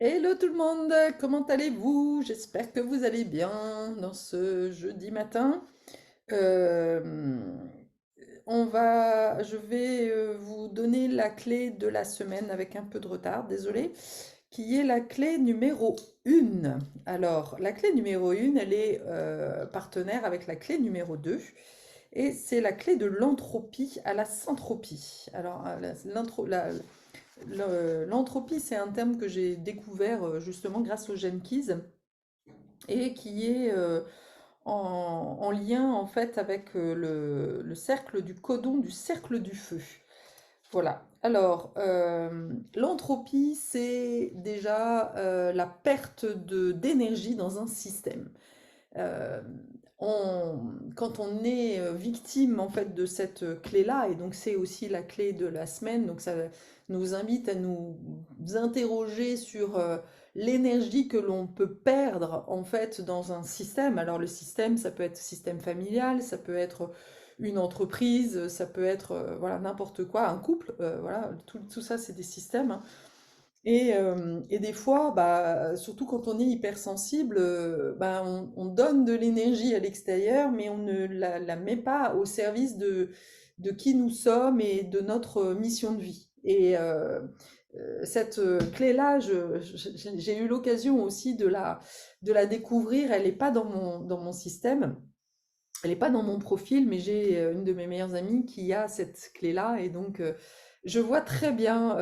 Hello tout le monde, comment allez-vous? J'espère que vous allez bien dans ce jeudi matin. Euh, je vais vous donner la clé de la semaine avec un peu de retard, désolé, qui est la clé numéro 1. Alors, la clé numéro 1, elle est partenaire avec la clé numéro 2. Et c'est la clé de l'entropie à la syntropie. Alors, l'entropie, c'est un terme que j'ai découvert justement grâce au Gene Keys et qui est en lien en fait avec le cercle du codon du cercle du feu. Voilà. Alors, l'entropie, c'est déjà la perte d'énergie dans un système. Euh, Quand on est victime en fait de cette clé-là, et donc c'est aussi la clé de la semaine, donc ça nous invite à nous interroger sur l'énergie que l'on peut perdre en fait dans un système. Alors le système, ça peut être système familial, ça peut être une entreprise, ça peut être voilà n'importe quoi, un couple, voilà tout ça c'est des systèmes, hein. Et des fois, bah, surtout quand on est hypersensible, bah, on donne de l'énergie à l'extérieur, mais on ne la met pas au service de qui nous sommes et de notre mission de vie. Cette clé-là, j'ai eu l'occasion aussi de la découvrir. Elle n'est pas dans mon système, elle n'est pas dans mon profil, mais j'ai une de mes meilleures amies qui a cette clé-là. Et donc, je vois très bien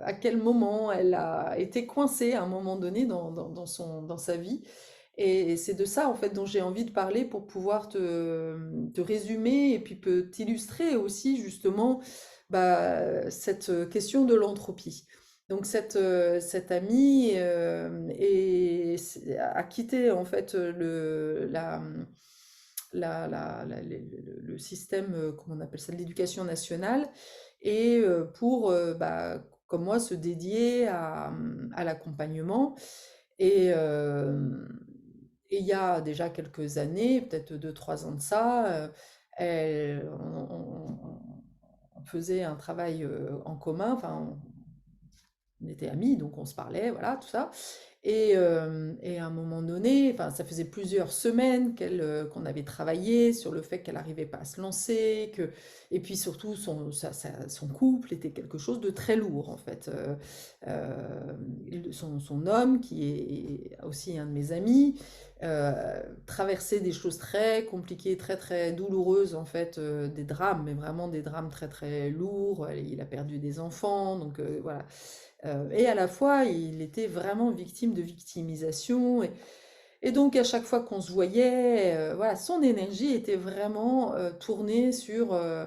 à quel moment elle a été coincée à un moment donné dans sa vie. Et c'est de ça, en fait, dont j'ai envie de parler pour pouvoir te résumer et puis t'illustrer aussi, justement, bah, cette question de l'entropie. Donc, cette amie a quitté, en fait, le système, comment on appelle ça, de l'éducation nationale, et pour, bah, comme moi, se dédier à l'accompagnement. Et et il y a déjà quelques années, peut-être 2 3 ans de ça, on faisait un travail en commun, enfin, on était amis, donc on se parlait, voilà, tout ça. Et à un moment donné, enfin, ça faisait plusieurs semaines qu'on avait travaillé sur le fait qu'elle n'arrivait pas à se lancer, et puis surtout son couple était quelque chose de très lourd en fait. Son homme, qui est aussi un de mes amis, traversait des choses très compliquées, très très douloureuses en fait, des drames, mais vraiment des drames très très lourds. Il a perdu des enfants, donc voilà. Et à la fois, il était vraiment victime de victimisation. Et donc, à chaque fois qu'on se voyait, voilà, son énergie était vraiment tournée sur, euh,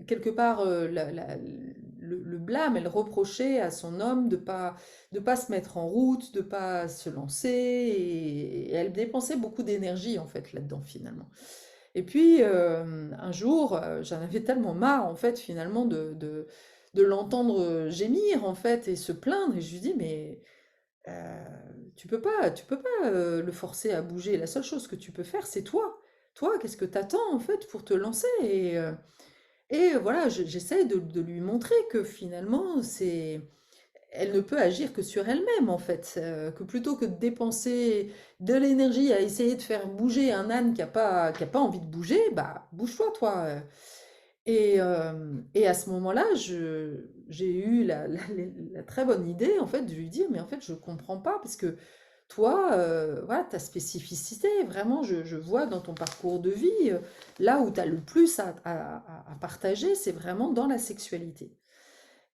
quelque part, le blâme. Elle reprochait à son homme de pas se mettre en route, de pas se lancer. Et elle dépensait beaucoup d'énergie, en fait, là-dedans, finalement. Et puis, un jour, j'en avais tellement marre, en fait, finalement, de l'entendre gémir, en fait, et se plaindre. Et je lui dis, mais tu peux pas le forcer à bouger. La seule chose que tu peux faire, c'est toi. Toi, qu'est-ce que t'attends, en fait, pour te lancer? Et voilà, j'essaie de lui montrer que finalement, elle ne peut agir que sur elle-même en fait, que plutôt que de dépenser de l'énergie à essayer de faire bouger un âne qui a pas envie de bouger, bah bouge-toi toi. Et à ce moment-là, j'ai eu la très bonne idée en fait de lui dire, mais en fait je comprends pas parce que toi, voilà, ta spécificité, vraiment, je vois dans ton parcours de vie, là où tu as le plus à partager, c'est vraiment dans la sexualité.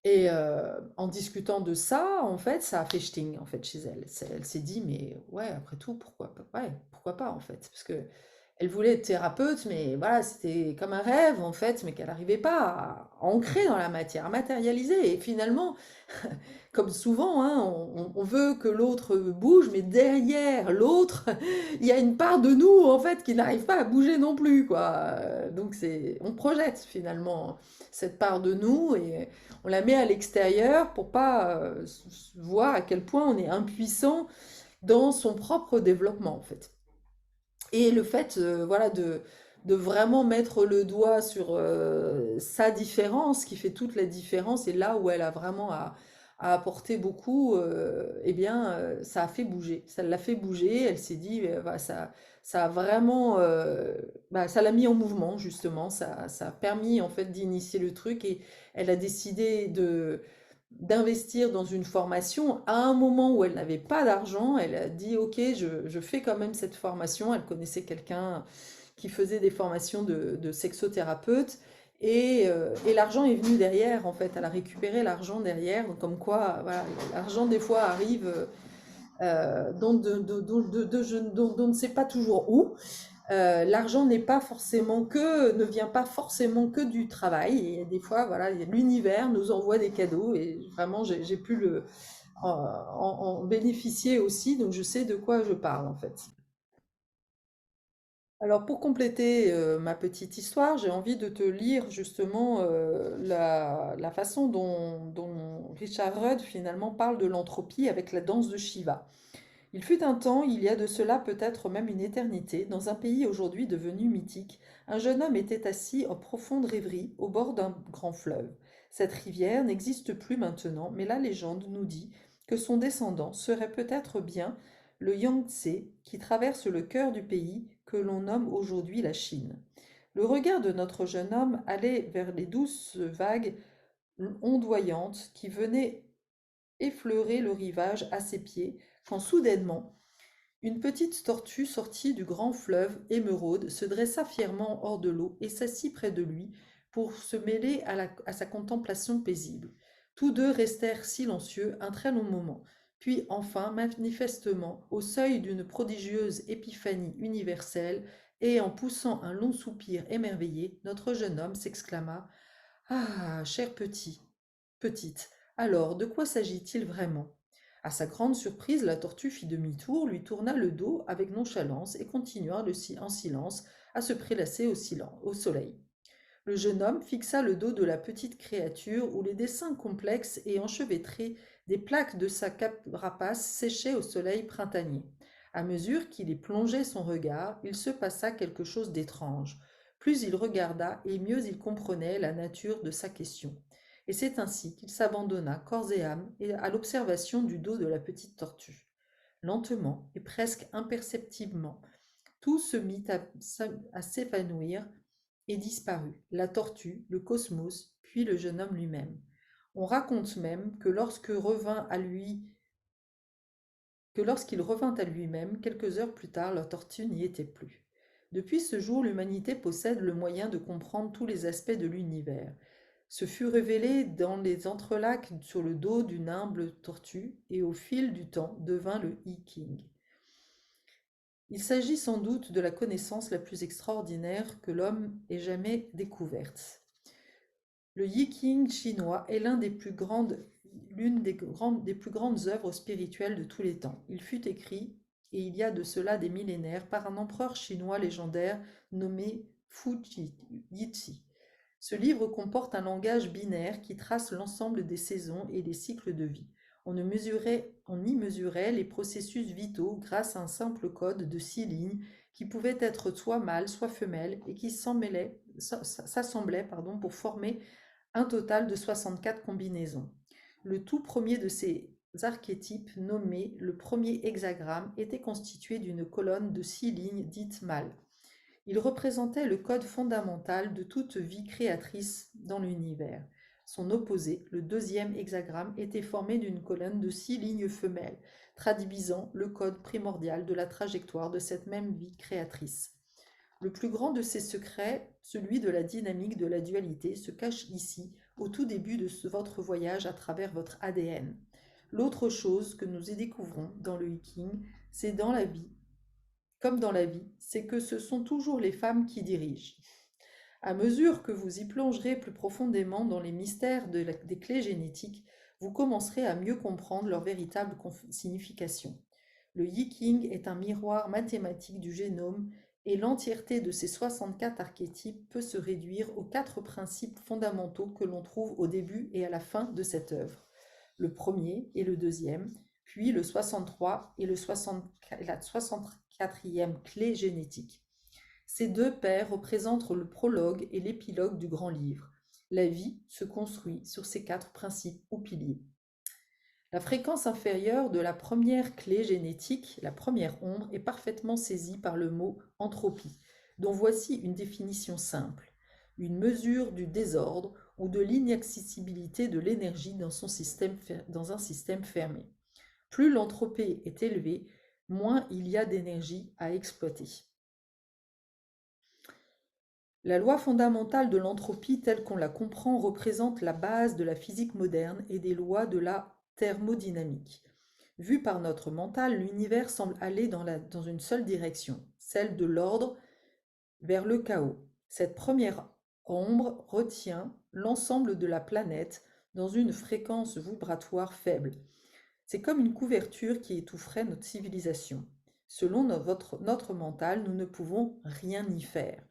Et en discutant de ça, en fait, ça a fait ch'ting, en fait, chez elle. Elle s'est dit, mais ouais, après tout, pourquoi pas, ouais, pourquoi pas, en fait? Parce que elle voulait être thérapeute, mais voilà, c'était comme un rêve, en fait, mais qu'elle n'arrivait pas à ancrer dans la matière, à matérialiser. Et finalement, comme souvent, hein, on veut que l'autre bouge, mais derrière l'autre, il y a une part de nous, en fait, qui n'arrive pas à bouger non plus, quoi. Donc, on projette, finalement, cette part de nous, et on la met à l'extérieur pour pas voir à quel point on est impuissant dans son propre développement, en fait. Et le fait, voilà, de vraiment mettre le doigt sur sa différence, qui fait toute la différence, et là où elle a vraiment a apporté beaucoup, eh bien, ça a fait bouger. Ça l'a fait bouger. Elle s'est dit, bah, ça a vraiment, bah, ça l'a mis en mouvement, justement. Ça a permis, en fait, d'initier le truc et elle a décidé d'investir dans une formation à un moment où elle n'avait pas d'argent. Elle a dit, OK, je fais quand même cette formation. Elle connaissait quelqu'un qui faisait des formations de sexothérapeute. Et l'argent est venu derrière, en fait. Elle a récupéré l'argent derrière. Donc, comme quoi, voilà, l'argent, des fois, arrive dont on ne sait pas toujours où. L'argent n'est pas forcément ne vient pas forcément que du travail. Et des fois, voilà, l'univers nous envoie des cadeaux. Et vraiment, j'ai pu en bénéficier aussi. Donc, je sais de quoi je parle, en fait. Alors pour compléter ma petite histoire, j'ai envie de te lire justement la façon dont Richard Rudd finalement parle de l'entropie avec la danse de Shiva. Il fut un temps, il y a de cela peut-être même une éternité, dans un pays aujourd'hui devenu mythique, un jeune homme était assis en profonde rêverie au bord d'un grand fleuve. Cette rivière n'existe plus maintenant, mais la légende nous dit que son descendant serait peut-être bien le Yangtze qui traverse le cœur du pays que l'on nomme aujourd'hui la Chine. Le regard de notre jeune homme allait vers les douces vagues ondoyantes qui venaient effleurer le rivage à ses pieds, quand soudainement une petite tortue sortie du grand fleuve émeraude se dressa fièrement hors de l'eau et s'assit près de lui pour se mêler à sa contemplation paisible. Tous deux restèrent silencieux un très long moment. Puis enfin, manifestement, au seuil d'une prodigieuse épiphanie universelle, et en poussant un long soupir émerveillé, notre jeune homme s'exclama: Ah, cher petite, alors de quoi s'agit-il vraiment? À sa grande surprise, la tortue fit demi-tour, lui tourna le dos avec nonchalance et continua en silence à se prélasser au soleil. Le jeune homme fixa le dos de la petite créature où les dessins complexes et enchevêtrés des plaques de sa carapace séchaient au soleil printanier. À mesure qu'il y plongeait son regard, il se passa quelque chose d'étrange. Plus il regarda et mieux il comprenait la nature de sa question. Et c'est ainsi qu'il s'abandonna corps et âme à l'observation du dos de la petite tortue. Lentement et presque imperceptiblement, tout se mit à s'évanouir et disparut, la tortue, le cosmos, puis le jeune homme lui-même. On raconte même que lorsqu'il revint à lui-même, quelques heures plus tard, la tortue n'y était plus. Depuis ce jour, l'humanité possède le moyen de comprendre tous les aspects de l'univers. Ce fut révélé dans les entrelacs sur le dos d'une humble tortue et au fil du temps devint le I Ching. Il s'agit sans doute de la connaissance la plus extraordinaire que l'homme ait jamais découverte. Le Yi-King chinois est l'une des plus grandes œuvres spirituelles de tous les temps. Il fut écrit, et il y a de cela des millénaires, par un empereur chinois légendaire nommé Fu Yizhi. Ce livre comporte un langage binaire qui trace l'ensemble des saisons et des cycles de vie. On y mesurait les processus vitaux grâce à un simple code de 6 lignes qui pouvait être soit mâle, soit femelle et qui s'assemblaient pour former un total de 64 combinaisons. Le tout premier de ces archétypes, nommé le premier hexagramme, était constitué d'une colonne de 6 lignes dites mâles. Il représentait le code fondamental de toute vie créatrice dans l'univers. Son opposé, le deuxième hexagramme, était formé d'une colonne de 6 lignes femelles, traduisant le code primordial de la trajectoire de cette même vie créatrice. Le plus grand de ces secrets, celui de la dynamique de la dualité, se cache ici, au tout début de votre voyage à travers votre ADN. L'autre chose que nous y découvrons dans le Hiking, c'est dans la vie, comme dans la vie, c'est que ce sont toujours les femmes qui dirigent. À mesure que vous y plongerez plus profondément dans les mystères des clés génétiques, vous commencerez à mieux comprendre leur véritable signification. Le Yi-King est un miroir mathématique du génome et l'entièreté de ces 64 archétypes peut se réduire aux 4 principes fondamentaux que l'on trouve au début et à la fin de cette œuvre. Le premier et le deuxième, puis le 63 et la 64e clé génétique. Ces 2 paires représentent le prologue et l'épilogue du grand livre. La vie se construit sur ces 4 principes ou piliers. La fréquence inférieure de la première clé génétique, la première ombre, est parfaitement saisie par le mot entropie, dont voici une définition simple: une mesure du désordre ou de l'inaccessibilité de l'énergie dans un système fermé. Plus l'entropie est élevée, moins il y a d'énergie à exploiter. La loi fondamentale de l'entropie telle qu'on la comprend représente la base de la physique moderne et des lois de la thermodynamique. Vu par notre mental, l'univers semble aller dans une seule direction, celle de l'ordre vers le chaos. Cette première ombre retient l'ensemble de la planète dans une fréquence vibratoire faible. C'est comme une couverture qui étoufferait notre civilisation. Selon notre mental, nous ne pouvons rien y faire.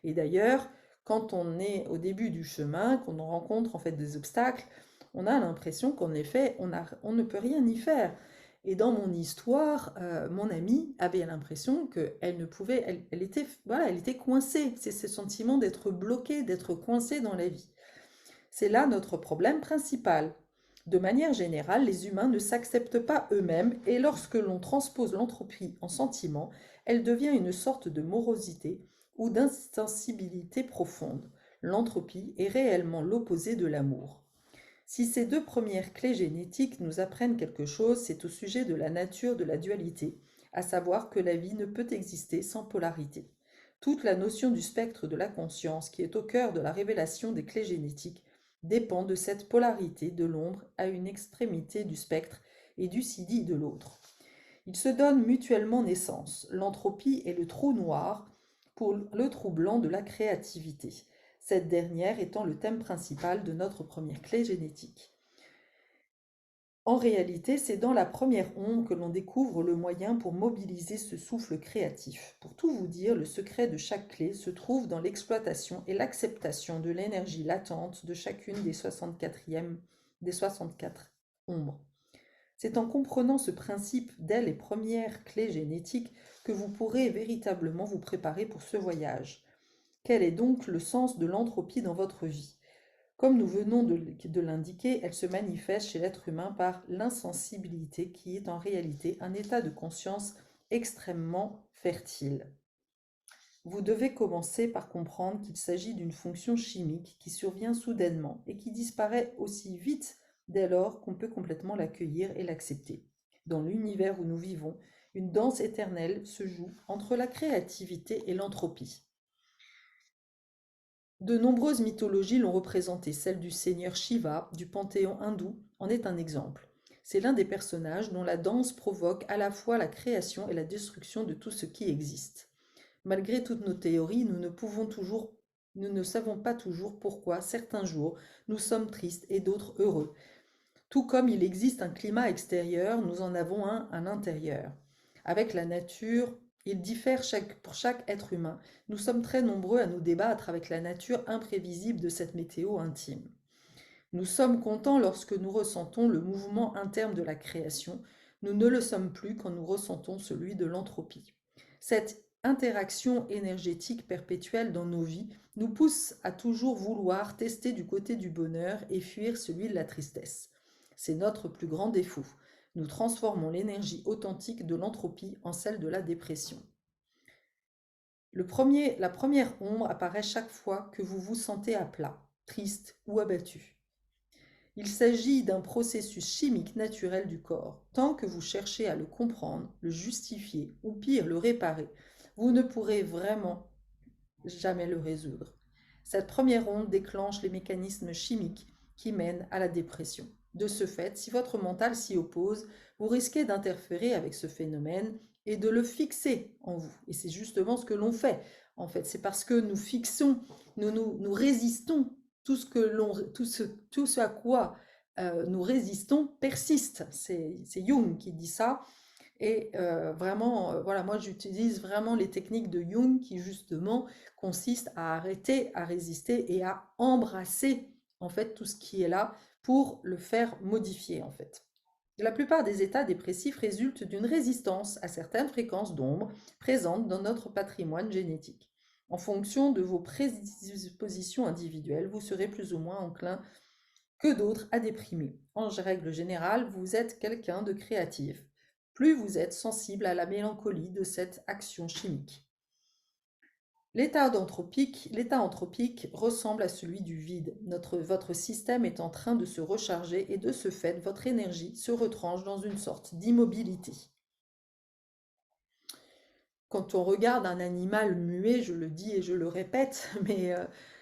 Et d'ailleurs, quand on est au début du chemin, qu'on rencontre en fait des obstacles, on a l'impression qu'en effet, on ne peut rien y faire. Et dans mon histoire, mon amie avait l'impression qu'elle ne pouvait, elle était, voilà, elle était coincée. C'est ce sentiment d'être bloquée, d'être coincée dans la vie. C'est là notre problème principal. De manière générale, les humains ne s'acceptent pas eux-mêmes et lorsque l'on transpose l'entropie en sentiment, elle devient une sorte de morosité ou d'insensibilité profonde. L'entropie est réellement l'opposé de l'amour. Si ces deux premières clés génétiques nous apprennent quelque chose, c'est au sujet de la nature de la dualité, à savoir que la vie ne peut exister sans polarité. Toute la notion du spectre de la conscience, qui est au cœur de la révélation des clés génétiques, dépend de cette polarité de l'ombre à une extrémité du spectre et du sidi de l'autre. Ils se donnent mutuellement naissance. L'entropie est le trou noir pour le trou blanc de la créativité, cette dernière étant le thème principal de notre première clé génétique. En réalité, c'est dans la première ombre que l'on découvre le moyen pour mobiliser ce souffle créatif. Pour tout vous dire, le secret de chaque clé se trouve dans l'exploitation et l'acceptation de l'énergie latente de chacune des 64 ombres. C'est en comprenant ce principe dès les premières clés génétiques que vous pourrez véritablement vous préparer pour ce voyage. Quel est donc le sens de l'entropie dans votre vie? Comme nous venons de l'indiquer, elle se manifeste chez l'être humain par l'insensibilité qui est en réalité un état de conscience extrêmement fertile. Vous devez commencer par comprendre qu'il s'agit d'une fonction chimique qui survient soudainement et qui disparaît aussi vite dès lors qu'on peut complètement l'accueillir et l'accepter. Dans l'univers où nous vivons, une danse éternelle se joue entre la créativité et l'entropie. De nombreuses mythologies l'ont représenté, celle du seigneur Shiva, du panthéon hindou, en est un exemple. C'est l'un des personnages dont la danse provoque à la fois la création et la destruction de tout ce qui existe. Malgré toutes nos théories, nous ne savons pas toujours pourquoi certains jours nous sommes tristes et d'autres heureux. Tout comme il existe un climat extérieur, nous en avons un à l'intérieur. Avec la nature, il diffère pour chaque être humain. Nous sommes très nombreux à nous débattre avec la nature imprévisible de cette météo intime. Nous sommes contents lorsque nous ressentons le mouvement interne de la création. Nous ne le sommes plus quand nous ressentons celui de l'entropie. Cette interaction énergétique perpétuelle dans nos vies nous pousse à toujours vouloir tester du côté du bonheur et fuir celui de la tristesse. C'est notre plus grand défaut. Nous transformons l'énergie authentique de l'entropie en celle de la dépression. La première ombre apparaît chaque fois que vous vous sentez à plat, triste ou abattu. Il s'agit d'un processus chimique naturel du corps. Tant que vous cherchez à le comprendre, le justifier ou pire le réparer, vous ne pourrez vraiment jamais le résoudre. Cette première onde déclenche les mécanismes chimiques qui mènent à la dépression. De ce fait, si votre mental s'y oppose, vous risquez d'interférer avec ce phénomène et de le fixer en vous. Et c'est justement ce que l'on fait. En fait, c'est parce que nous fixons, nous résistons, tout ce à quoi nous résistons persiste. C'est Jung qui dit ça. Et vraiment, voilà, moi j'utilise vraiment les techniques de Jung qui justement consistent à arrêter, à résister et à embrasser en fait tout ce qui est là pour le faire modifier en fait. La plupart des états dépressifs résultent d'une résistance à certaines fréquences d'ombre présentes dans notre patrimoine génétique. En fonction de vos prédispositions individuelles, vous serez plus ou moins enclin que d'autres à déprimer. En règle générale, vous êtes quelqu'un de créatif, plus vous êtes sensible à la mélancolie de cette action chimique. L'état anthropique ressemble à celui du vide. Votre système est en train de se recharger et de ce fait, votre énergie se retranche dans une sorte d'immobilité. Quand on regarde un animal muet, je le dis et je le répète, mais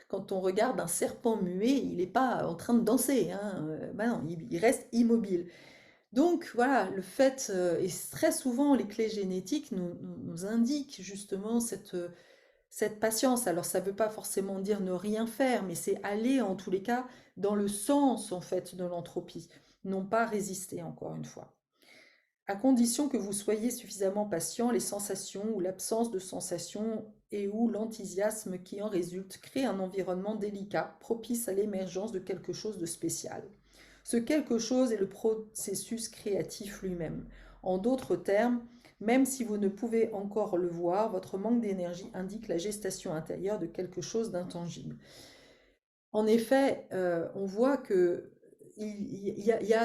quand on regarde un serpent muet, il n'est pas en train de danser, hein, ben non, il reste immobile. Donc voilà, le fait, et très souvent les clés génétiques nous indiquent justement cette patience. Alors ça ne veut pas forcément dire ne rien faire, mais c'est aller en tous les cas dans le sens en fait de l'entropie, non pas résister encore une fois. À condition que vous soyez suffisamment patient, les sensations ou l'absence de sensations et ou l'enthousiasme qui en résulte créent un environnement délicat, propice à l'émergence de quelque chose de spécial. Ce quelque chose est le processus créatif lui-même. En d'autres termes, même si vous ne pouvez encore le voir, votre manque d'énergie indique la gestation intérieure de quelque chose d'intangible. En effet, on voit que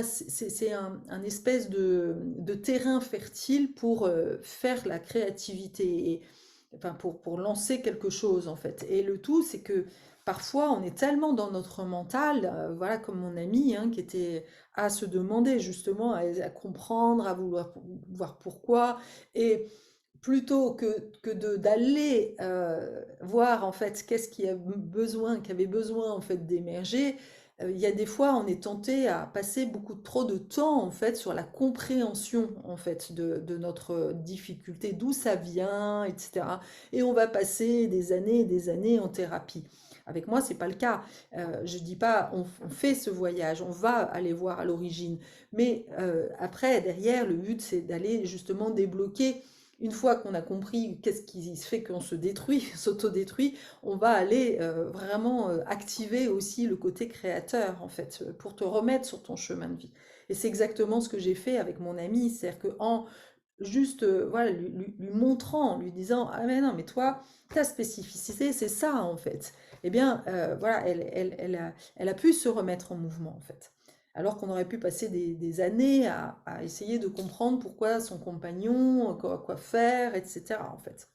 c'est un espèce de terrain fertile pour faire la créativité, et, enfin pour lancer quelque chose en fait. Et le tout, c'est que parfois on est tellement dans notre mental, voilà comme mon ami hein, qui était à se demander justement, à comprendre, à vouloir voir pourquoi. Et plutôt que d'aller voir en fait qu'est-ce qui avait besoin en fait d'émerger, il y a des fois on est tenté à passer beaucoup trop de temps en fait sur la compréhension en fait de notre difficulté, d'où ça vient, etc. Et on va passer des années et des années en thérapie. Avec moi, c'est pas le cas. Je dis pas, on fait ce voyage, on va aller voir à l'origine, mais après, derrière, le but, c'est d'aller justement débloquer une fois qu'on a compris qu'est-ce qui se fait qu'on se détruit, s'autodétruit, on va aller vraiment activer aussi le côté créateur, en fait, pour te remettre sur ton chemin de vie. Et c'est exactement ce que j'ai fait avec mon ami, c'est-à-dire qu'en juste voilà, lui montrant, lui disant, ah mais non, mais toi, ta spécificité, c'est ça, en fait. Eh bien, voilà, elle a pu se remettre en mouvement, en fait. Alors qu'on aurait pu passer des années à essayer de comprendre pourquoi son compagnon, quoi faire, etc. en fait.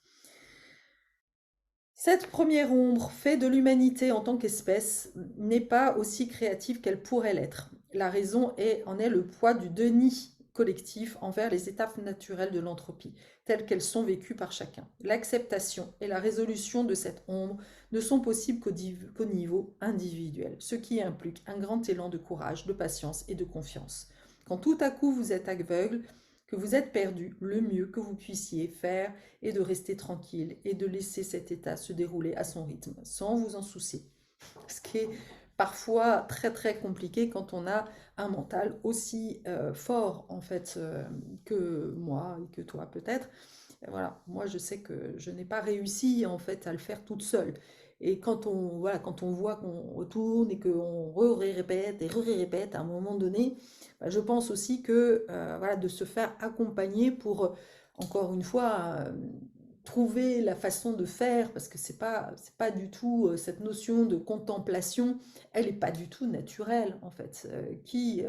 Cette première ombre fait de l'humanité en tant qu'espèce n'est pas aussi créative qu'elle pourrait l'être. La raison en est le poids du déni collectif envers les étapes naturelles de l'entropie, telles qu'elles sont vécues par chacun. L'acceptation et la résolution de cette ombre ne sont possibles qu'au niveau individuel, ce qui implique un grand élan de courage, de patience et de confiance. Quand tout à coup vous êtes aveugle, que vous êtes perdu, le mieux que vous puissiez faire est de rester tranquille et de laisser cet état se dérouler à son rythme, sans vous en soucier. Ce qui est parfois très très compliqué quand on a un mental aussi fort en fait que moi et que toi peut-être. Voilà, moi je sais que je n'ai pas réussi en fait à le faire toute seule. Et quand on voit qu'on retourne et qu'on répète et répète à un moment donné, bah, je pense aussi que voilà, de se faire accompagner pour, encore une fois, trouver la façon de faire, parce que c'est pas du tout cette notion de contemplation, elle n'est pas du tout naturelle en fait. Qui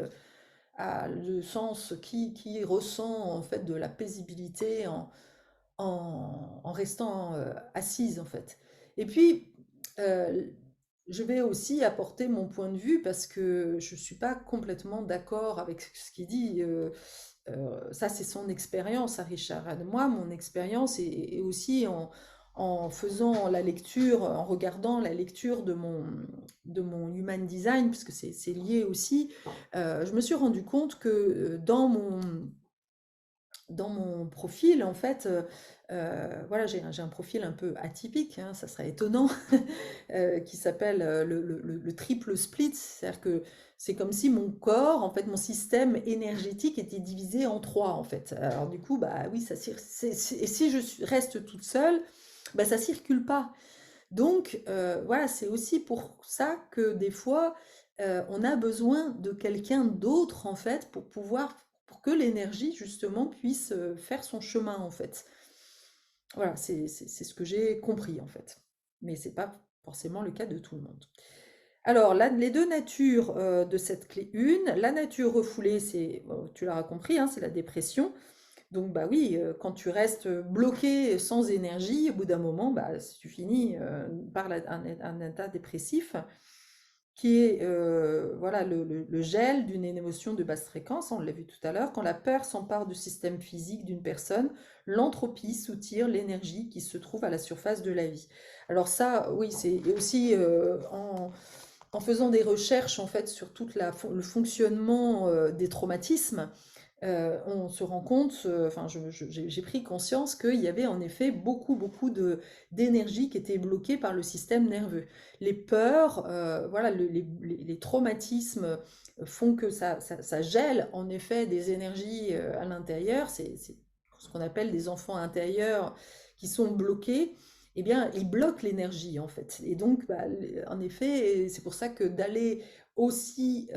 a le sens, qui ressent en fait de la paisibilité en restant assise en fait. Et puis, euh, je vais aussi apporter mon point de vue parce que je ne suis pas complètement d'accord avec ce qu'il dit. Ça, c'est son expérience à Richard. Moi, mon expérience est aussi en faisant la lecture, en regardant la lecture de mon Human Design, puisque c'est lié aussi, je me suis rendu compte que dans mon profil, en fait, voilà, j'ai un profil un peu atypique, hein, ça serait étonnant, qui s'appelle le triple split. C'est-à-dire que c'est comme si mon corps, en fait, mon système énergétique était divisé en trois, en fait. Alors du coup, bah oui, et si reste toute seule, bah ça circule pas. Donc voilà, c'est aussi pour ça que des fois, on a besoin de quelqu'un d'autre, en fait, pour que l'énergie, justement, puisse faire son chemin, en fait. Voilà, c'est ce que j'ai compris, en fait. Mais c'est pas forcément le cas de tout le monde. Alors, les deux natures de cette clé 1, la nature refoulée, c'est, tu l'auras compris, hein, c'est la dépression. Donc, bah oui, quand tu restes bloqué sans énergie, au bout d'un moment, bah, tu finis par un état dépressif qui est voilà, le gel d'une émotion de basse fréquence, on l'a vu tout à l'heure. Quand la peur s'empare du système physique d'une personne, l'entropie soutire l'énergie qui se trouve à la surface de la vie. Alors ça, oui, c'est aussi en faisant des recherches en fait sur tout le fonctionnement des traumatismes, on se rend compte, enfin j'ai pris conscience qu'il y avait en effet beaucoup d'énergie qui était bloquée par le système nerveux. Les peurs, voilà, les traumatismes font que ça gèle en effet des énergies à l'intérieur. C'est ce qu'on appelle des enfants intérieurs qui sont bloqués. Eh bien, ils bloquent l'énergie en fait. Et donc, bah, en effet, c'est pour ça que d'aller aussi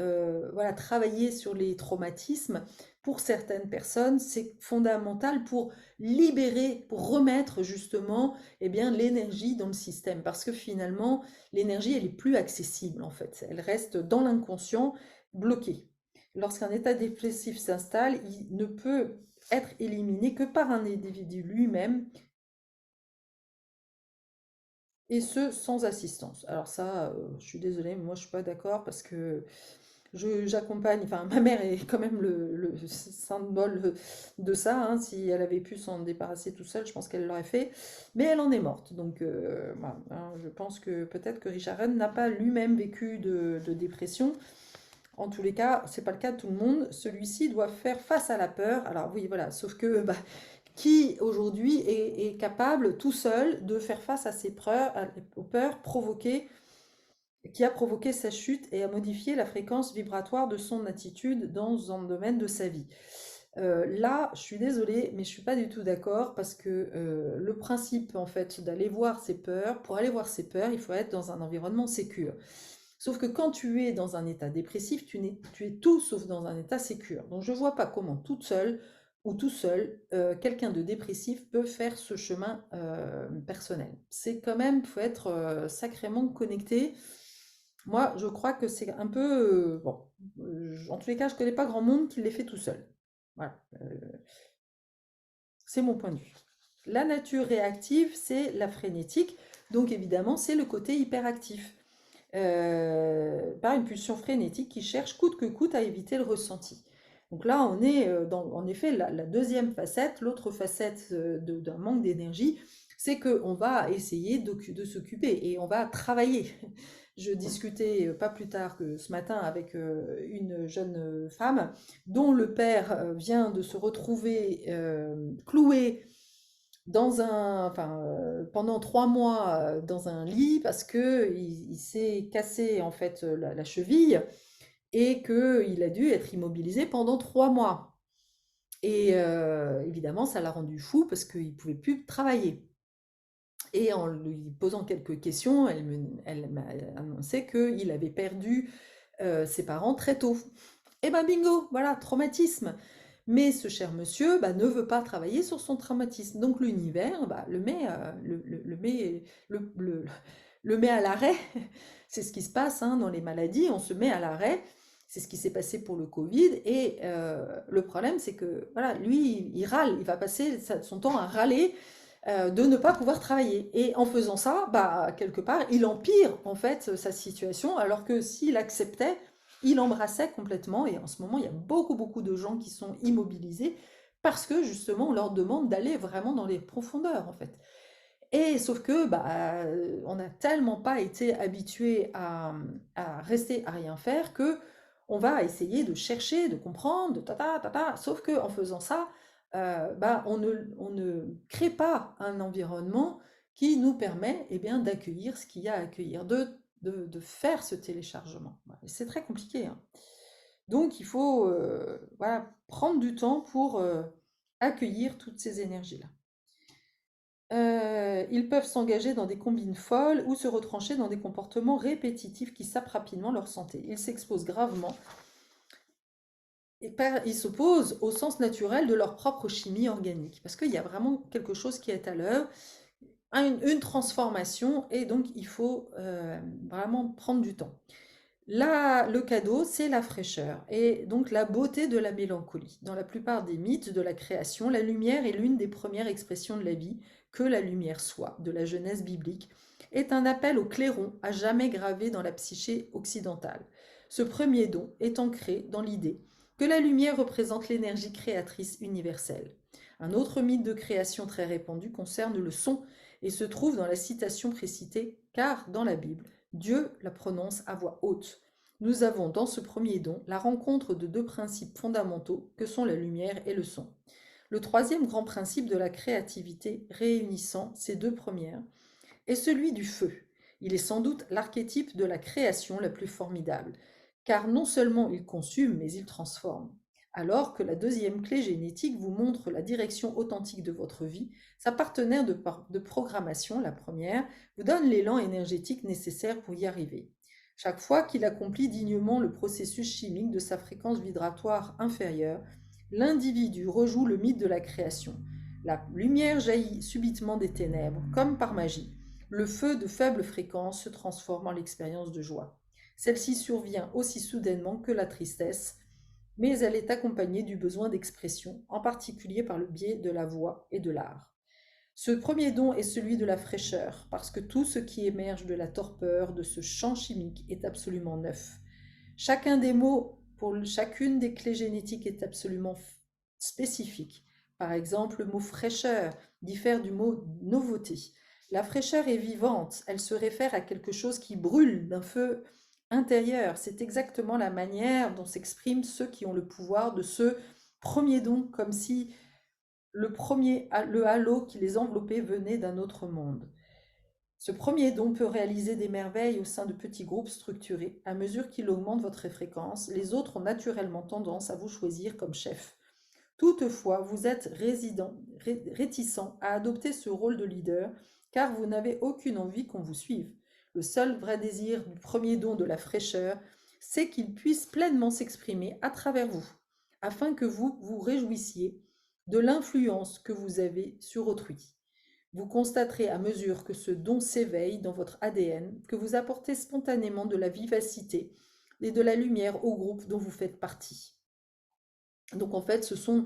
voilà, travailler sur les traumatismes, pour certaines personnes, c'est fondamental pour libérer, pour remettre justement eh bien, l'énergie dans le système. Parce que finalement, l'énergie, elle est plus accessible en fait. Elle reste dans l'inconscient, bloquée. Lorsqu'un état dépressif s'installe, il ne peut être éliminé que par un individu lui-même, et ce sans assistance. Alors ça, je suis désolée, mais moi je suis pas d'accord parce que j'accompagne, enfin ma mère est quand même le symbole de ça, hein. Si elle avait pu s'en débarrasser tout seule, je pense qu'elle l'aurait fait, mais elle en est morte. Donc voilà, hein, je pense que peut-être que Richard Rennes n'a pas lui-même vécu de dépression. En tous les cas, c'est pas le cas de tout le monde. Celui-ci doit faire face à la peur. Alors oui, voilà, sauf que bah, qui aujourd'hui est capable tout seul de faire face à ses peurs, aux peurs provoquées, qui a provoqué sa chute et a modifié la fréquence vibratoire de son attitude dans un domaine de sa vie. Là, je suis désolée, mais je suis pas du tout d'accord parce que le principe en fait d'aller voir ses peurs, pour aller voir ses peurs, il faut être dans un environnement sécure. Sauf que quand tu es dans un état dépressif, tu es tout sauf dans un état sécure. Donc je vois pas comment toute seule ou tout seul, quelqu'un de dépressif peut faire ce chemin personnel. C'est quand même, faut être sacrément connecté. Moi, je crois que c'est un peu, bon, en tous les cas, je connais pas grand monde qui l'ait fait tout seul. Voilà, c'est mon point de vue. La nature réactive, c'est la frénétique, donc évidemment, c'est le côté hyperactif. Par une pulsion frénétique qui cherche coûte que coûte à éviter le ressenti. Donc là, on est dans, en effet, la deuxième facette, l'autre facette d'un manque d'énergie, c'est qu'on va essayer de s'occuper et on va travailler. Je discutais pas plus tard que ce matin avec une jeune femme dont le père vient de se retrouver cloué pendant 3 mois dans un lit parce que il s'est cassé en fait la cheville et qu'il a dû être immobilisé pendant 3 mois. Et évidemment, ça l'a rendu fou parce qu'il ne pouvait plus travailler. Et en lui posant quelques questions, elle m'a annoncé qu'il avait perdu ses parents très tôt. Et ben bingo, voilà, traumatisme. Mais ce cher monsieur bah, ne veut pas travailler sur son traumatisme. Donc l'univers bah, le met à l'arrêt. C'est ce qui se passe hein, dans les maladies, on se met à l'arrêt. C'est ce qui s'est passé pour le Covid. Et le problème, c'est que voilà, lui, il râle, il va passer son temps à râler de ne pas pouvoir travailler. Et en faisant ça, bah, quelque part, il empire en fait sa situation, alors que s'il acceptait, il embrassait complètement. Et en ce moment, il y a beaucoup de gens qui sont immobilisés parce que justement, on leur demande d'aller vraiment dans les profondeurs en fait. Et sauf que bah, on n'a tellement pas été habitué à rester à rien faire que on va essayer de chercher, de comprendre, de tata. Sauf que en faisant ça, bah, on ne crée pas un environnement qui nous permet eh bien, d'accueillir ce qu'il y a à accueillir, de faire ce téléchargement. Voilà. Et c'est très compliqué, hein. Donc il faut voilà, prendre du temps pour accueillir toutes ces énergies-là. Ils peuvent s'engager dans des combines folles ou se retrancher dans des comportements répétitifs qui sapent rapidement leur santé. Ils s'exposent gravement et ils s'opposent au sens naturel de leur propre chimie organique. Parce qu'il y a vraiment quelque chose qui est à l'œuvre. une transformation et donc il faut vraiment prendre du temps. Là, le cadeau, c'est la fraîcheur et donc la beauté de la mélancolie. Dans la plupart des mythes de la création, la lumière est l'une des premières expressions de la vie, que la lumière soit, de la Genèse biblique, est un appel au clairon à jamais gravé dans la psyché occidentale. Ce premier don est ancré dans l'idée que la lumière représente l'énergie créatrice universelle. Un autre mythe de création très répandu concerne le son et se trouve dans la citation précitée, car dans la Bible, Dieu la prononce à voix haute. Nous avons dans ce premier don la rencontre de deux principes fondamentaux que sont la lumière et le son. Le troisième grand principe de la créativité réunissant ces deux premières est celui du feu. Il est sans doute l'archétype de la création la plus formidable, car non seulement il consume, mais il transforme. Alors que la deuxième clé génétique vous montre la direction authentique de votre vie, sa partenaire de programmation, la première, vous donne l'élan énergétique nécessaire pour y arriver. Chaque fois qu'il accomplit dignement le processus chimique de sa fréquence vibratoire inférieure, l'individu rejoue le mythe de la création. La lumière jaillit subitement des ténèbres, comme par magie. Le feu de faible fréquence se transforme en l'expérience de joie. Celle-ci survient aussi soudainement que la tristesse, mais elle est accompagnée du besoin d'expression, en particulier par le biais de la voix et de l'art. Ce premier don est celui de la fraîcheur, parce que tout ce qui émerge de la torpeur de ce champ chimique est absolument neuf. Chacun des mots pour chacune des clés génétiques est absolument spécifique. Par exemple, le mot fraîcheur diffère du mot nouveauté. La fraîcheur est vivante, elle se réfère à quelque chose qui brûle d'un feu intérieur. C'est exactement la manière dont s'expriment ceux qui ont le pouvoir de ce premier don, comme si le halo qui les enveloppait venait d'un autre monde. Ce premier don peut réaliser des merveilles au sein de petits groupes structurés. À mesure qu'il augmente votre fréquence, les autres ont naturellement tendance à vous choisir comme chef. Toutefois, vous êtes réticent à adopter ce rôle de leader car vous n'avez aucune envie qu'on vous suive. Le seul vrai désir du premier don de la fraîcheur, c'est qu'il puisse pleinement s'exprimer à travers vous, afin que vous vous réjouissiez de l'influence que vous avez sur autrui. Vous constaterez à mesure que ce don s'éveille dans votre ADN que vous apportez spontanément de la vivacité et de la lumière au groupe dont vous faites partie. Donc en fait, ce sont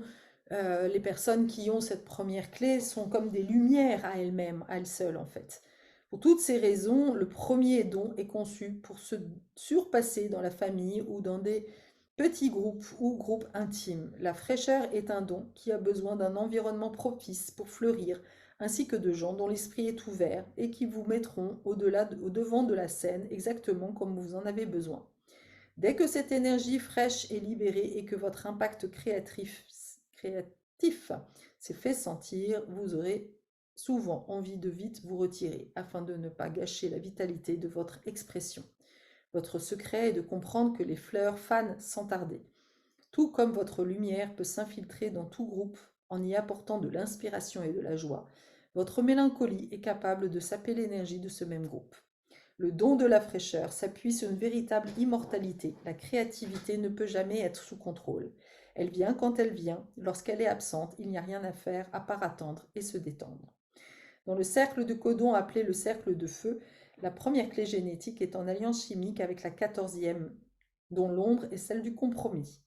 les personnes qui ont cette première clé sont comme des lumières à elles-mêmes, à elles seules en fait. Pour toutes ces raisons, le premier don est conçu pour se surpasser dans la famille ou dans des petits groupes ou groupes intimes. La fraîcheur est un don qui a besoin d'un environnement propice pour fleurir, ainsi que de gens dont l'esprit est ouvert et qui vous mettront au devant de la scène exactement comme vous en avez besoin. Dès que cette énergie fraîche est libérée et que votre impact créatif s'est fait sentir, vous aurez souvent envie de vite vous retirer afin de ne pas gâcher la vitalité de votre expression. Votre secret est de comprendre que les fleurs fanent sans tarder. Tout comme votre lumière peut s'infiltrer dans tout groupe en y apportant de l'inspiration et de la joie, votre mélancolie est capable de saper l'énergie de ce même groupe. Le don de la fraîcheur s'appuie sur une véritable immortalité. La créativité ne peut jamais être sous contrôle. Elle vient quand elle vient. Lorsqu'elle est absente, il n'y a rien à faire à part attendre et se détendre. Dans le cercle de codon appelé le cercle de feu, la première clé génétique est en alliance chimique avec la 14e, dont l'ombre est celle du compromis.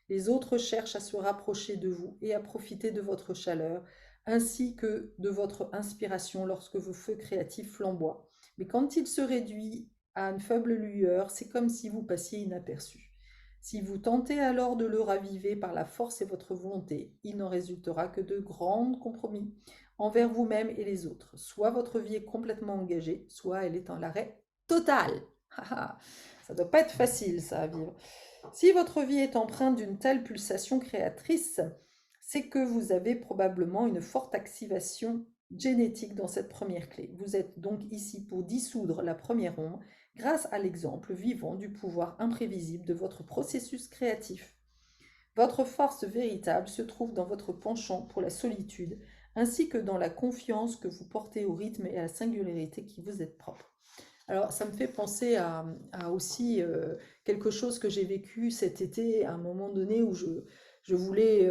Les autres cherchent à se rapprocher de vous et à profiter de votre chaleur, ainsi que de votre inspiration lorsque vos feux créatifs flamboient. Mais quand il se réduit à une faible lueur, c'est comme si vous passiez inaperçu. Si vous tentez alors de le raviver par la force et votre volonté, il n'en résultera que de grands compromis envers vous-même et les autres. Soit votre vie est complètement engagée, soit elle est en l'arrêt total. Ça doit pas être facile, ça, à vivre. Si votre vie est empreinte d'une telle pulsation créatrice, c'est que vous avez probablement une forte activation génétique dans cette première clé. Vous êtes donc ici pour dissoudre la première ombre grâce à l'exemple vivant du pouvoir imprévisible de votre processus créatif. Votre force véritable se trouve dans votre penchant pour la solitude, ainsi que dans la confiance que vous portez au rythme et à la singularité qui vous est propre. Alors, ça me fait penser à aussi quelque chose que j'ai vécu cet été, à un moment donné où je voulais,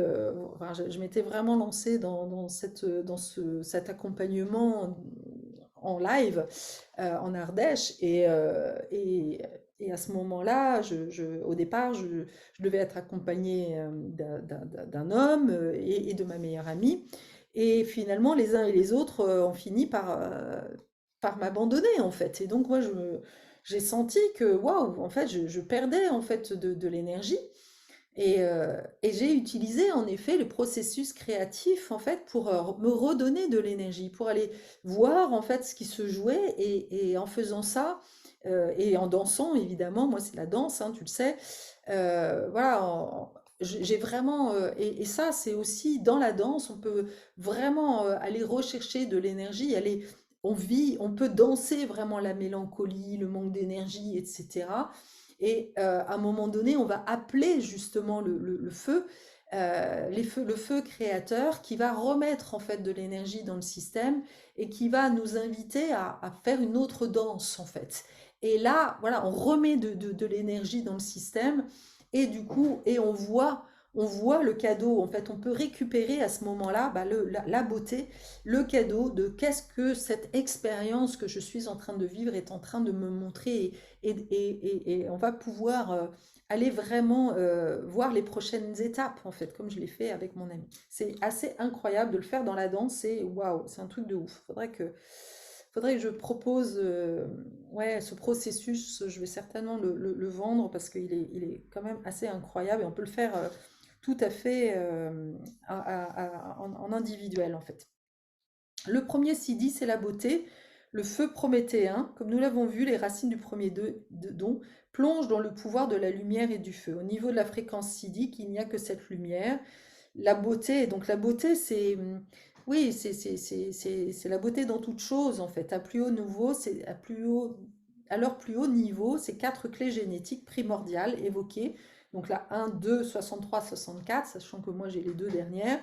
enfin, je m'étais vraiment lancée dans cet accompagnement en live en Ardèche. Et à ce moment-là, au départ, je devais être accompagnée d'un homme et de ma meilleure amie. Et finalement, les uns et les autres ont fini par m'abandonner, en fait. Et donc, moi, j'ai senti que, waouh, en fait, je perdais, en fait, de l'énergie. Et j'ai utilisé en effet le processus créatif en fait pour me redonner de l'énergie, pour aller voir en fait ce qui se jouait et en faisant ça et en dansant évidemment, moi c'est la danse, hein, tu le sais, voilà, j'ai vraiment et ça c'est aussi dans la danse, on peut vraiment aller rechercher de l'énergie, aller, on peut danser vraiment la mélancolie, le manque d'énergie, etc. Et à un moment donné, on va appeler justement le feu, le feu créateur qui va remettre en fait de l'énergie dans le système et qui va nous inviter à faire une autre danse en fait. Et là, voilà, on remet de l'énergie dans le système et du coup, et on voit le cadeau. En fait, on peut récupérer à ce moment-là bah, la beauté, le cadeau de qu'est-ce que cette expérience que je suis en train de vivre est en train de me montrer et on va pouvoir aller vraiment voir les prochaines étapes, en fait, comme je l'ai fait avec mon ami. C'est assez incroyable de le faire dans la danse, c'est waouh, c'est un truc de ouf. Faudrait que je propose ouais, ce processus, je vais certainement le vendre parce il est quand même assez incroyable et on peut le faire tout à fait en individuel, en fait. Le premier CD, c'est la beauté. Le feu prométhéen, comme nous l'avons vu, les racines du premier don plongent dans le pouvoir de la lumière et du feu. Au niveau de la fréquence sidique, il n'y a que cette lumière. La beauté, donc la beauté, c'est oui, c'est la beauté dans toute chose en fait. À plus haut niveau, c'est à plus haut, à leur plus haut niveau, ces quatre clés génétiques primordiales évoquées. Donc la 1, 2, 63, 64, sachant que moi j'ai les deux dernières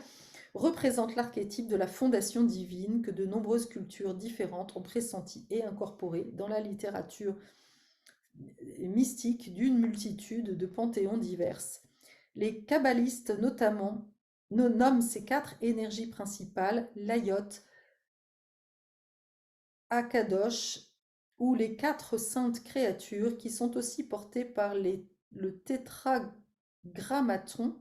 représente l'archétype de la fondation divine que de nombreuses cultures différentes ont pressenti et incorporé dans la littérature mystique d'une multitude de panthéons diverses. Les kabbalistes notamment nomment ces quatre énergies principales l'Ayot, Akadosh ou les quatre saintes créatures qui sont aussi portées par le tétragrammaton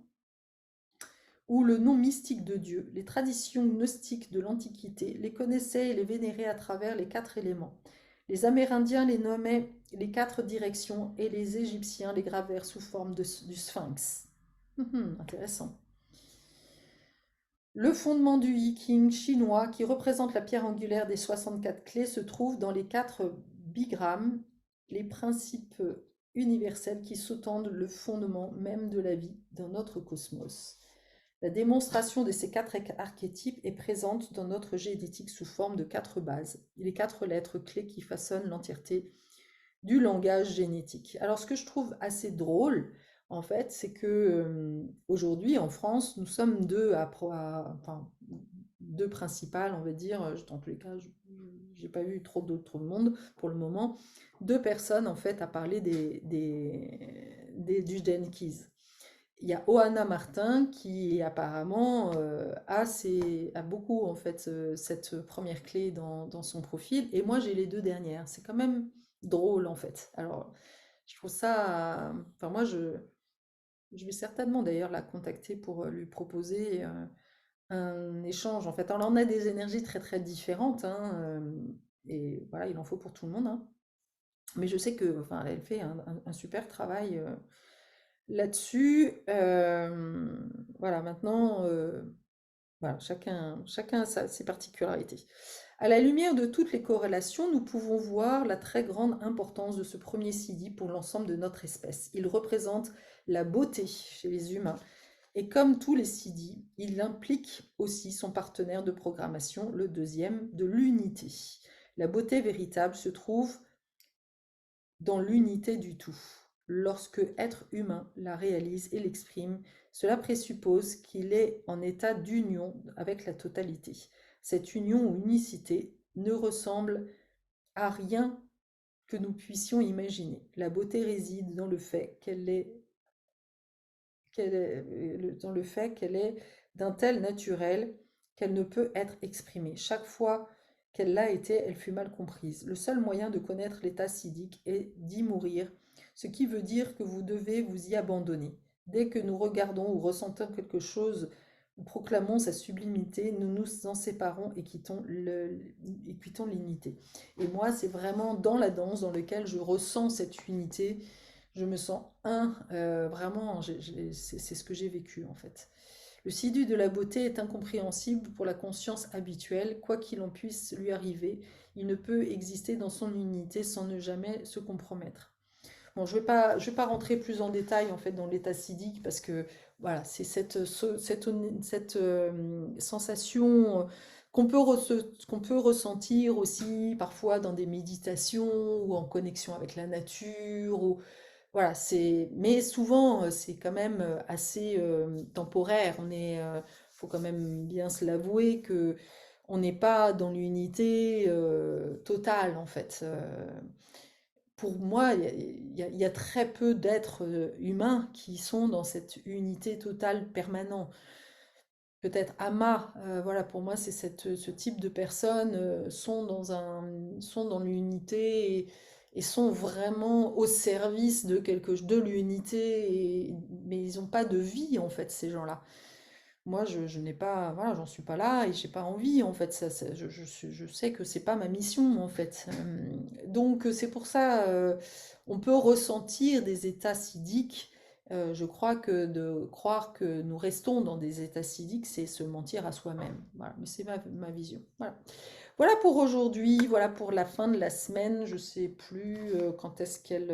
ou le nom mystique de Dieu. Les traditions gnostiques de l'Antiquité les connaissaient et les vénéraient à travers les quatre éléments. Les Amérindiens les nommaient les quatre directions et les Égyptiens les gravèrent sous forme du sphinx. Intéressant. Le fondement du Yi chinois, qui représente la pierre angulaire des 64 clés, se trouve dans les quatre bigrammes, les principes universels qui sous-tendent le fondement même de la vie dans notre cosmos. La démonstration de ces quatre archétypes est présente dans notre génétique sous forme de quatre bases, les quatre lettres clés qui façonnent l'entièreté du langage génétique. Alors ce que je trouve assez drôle, en fait, c'est que aujourd'hui en France, nous sommes enfin, deux principales, on va dire, dans tous les cas, je n'ai pas vu trop d'autres monde pour le moment, deux personnes en fait à parler du Genkies. Il y a Oana Martin qui apparemment a beaucoup en fait cette première clé dans son profil et moi j'ai les deux dernières. C'est quand même drôle en fait. Alors je trouve ça, enfin moi je vais certainement d'ailleurs la contacter pour lui proposer un échange en fait. Alors on a des énergies très très différentes hein, et voilà il en faut pour tout le monde hein. Mais je sais que enfin elle fait un super travail. Là-dessus, voilà, maintenant, voilà, chacun a ses particularités. À la lumière de toutes les corrélations, nous pouvons voir la très grande importance de ce premier CD pour l'ensemble de notre espèce. Il représente la beauté chez les humains. Et comme tous les CD, il implique aussi son partenaire de programmation, le deuxième, de l'unité. La beauté véritable se trouve dans l'unité du tout. Lorsque être humain la réalise et l'exprime, cela présuppose qu'il est en état d'union avec la totalité. Cette union ou unicité ne ressemble à rien que nous puissions imaginer. La beauté réside dans le fait dans le fait qu'elle est d'un tel naturel qu'elle ne peut être exprimée. Chaque fois qu'elle l'a été, elle fut mal comprise. Le seul moyen de connaître l'état siddhique est d'y mourir, ce qui veut dire que vous devez vous y abandonner. Dès que nous regardons ou ressentons quelque chose, nous proclamons sa sublimité, nous nous en séparons et quittons l'unité. Et moi, c'est vraiment dans la danse dans laquelle je ressens cette unité. Je me sens vraiment, c'est ce que j'ai vécu en fait. Le siddu de la beauté est incompréhensible pour la conscience habituelle, quoi qu'il en puisse lui arriver, il ne peut exister dans son unité sans ne jamais se compromettre. Bon, je vais pas rentrer plus en détail en fait dans l'état siddique parce que voilà, c'est cette sensation qu'on peut ressentir aussi parfois dans des méditations ou en connexion avec la nature ou voilà, mais souvent c'est quand même assez temporaire. Faut quand même bien se l'avouer que on n'est pas dans l'unité totale en fait. Pour moi, il y a très peu d'êtres humains qui sont dans cette unité totale permanente. Peut-être Ama, voilà, pour moi, c'est ce type de personnes sont dans l'unité et sont vraiment au service de l'unité, mais ils n'ont pas de vie en fait, ces gens-là. Moi, je n'ai pas, voilà, j'en suis pas là et j'ai pas envie en fait. Je sais que c'est pas ma mission en fait. Donc c'est pour ça, on peut ressentir des états siddhiques. Je crois que de croire que nous restons dans des états siddhiques, c'est se mentir à soi-même. Voilà, mais c'est ma vision. Voilà. Voilà pour aujourd'hui. Voilà pour la fin de la semaine. Je sais plus quand est-ce qu'elle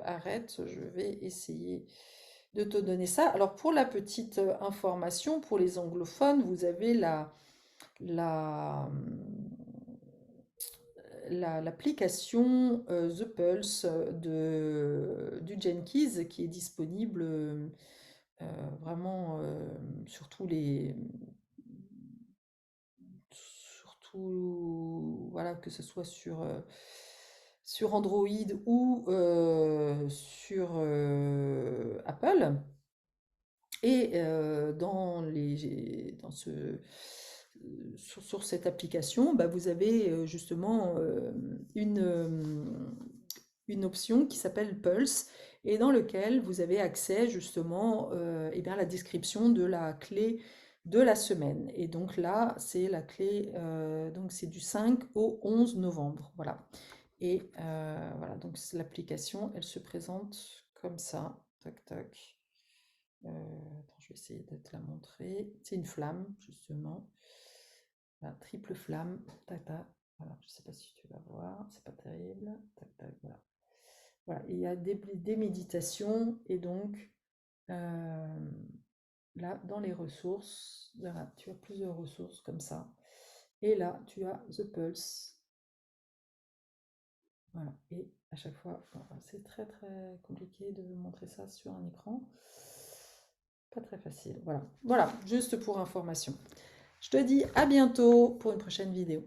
arrête. Je vais essayer de te donner ça. Alors pour la petite information, pour les anglophones, vous avez la, l'application The Pulse du Jenkins qui est disponible vraiment surtout voilà, que ce soit sur Android ou sur Apple. Et sur cette application, bah, vous avez justement une option qui s'appelle Pulse et dans lequel vous avez accès justement eh bien, à la description de la clé de la semaine. Et donc là, c'est la clé, donc c'est du 5 au 11 novembre. Voilà. Et voilà, donc l'application, elle se présente comme ça. Tac, tac. Attends, je vais essayer de te la montrer. C'est une flamme, justement. Voilà, triple flamme. Tac, tac. Voilà, je ne sais pas si tu vas voir. C'est pas terrible. Tac, tac, voilà. Voilà, il y a des méditations. Et donc, là, dans les ressources, voilà, tu as plusieurs ressources comme ça. Et là, tu as The Pulse. Voilà, et à chaque fois, c'est très très compliqué de montrer ça sur un écran. Pas très facile. Voilà, voilà, juste pour information. Je te dis à bientôt pour une prochaine vidéo.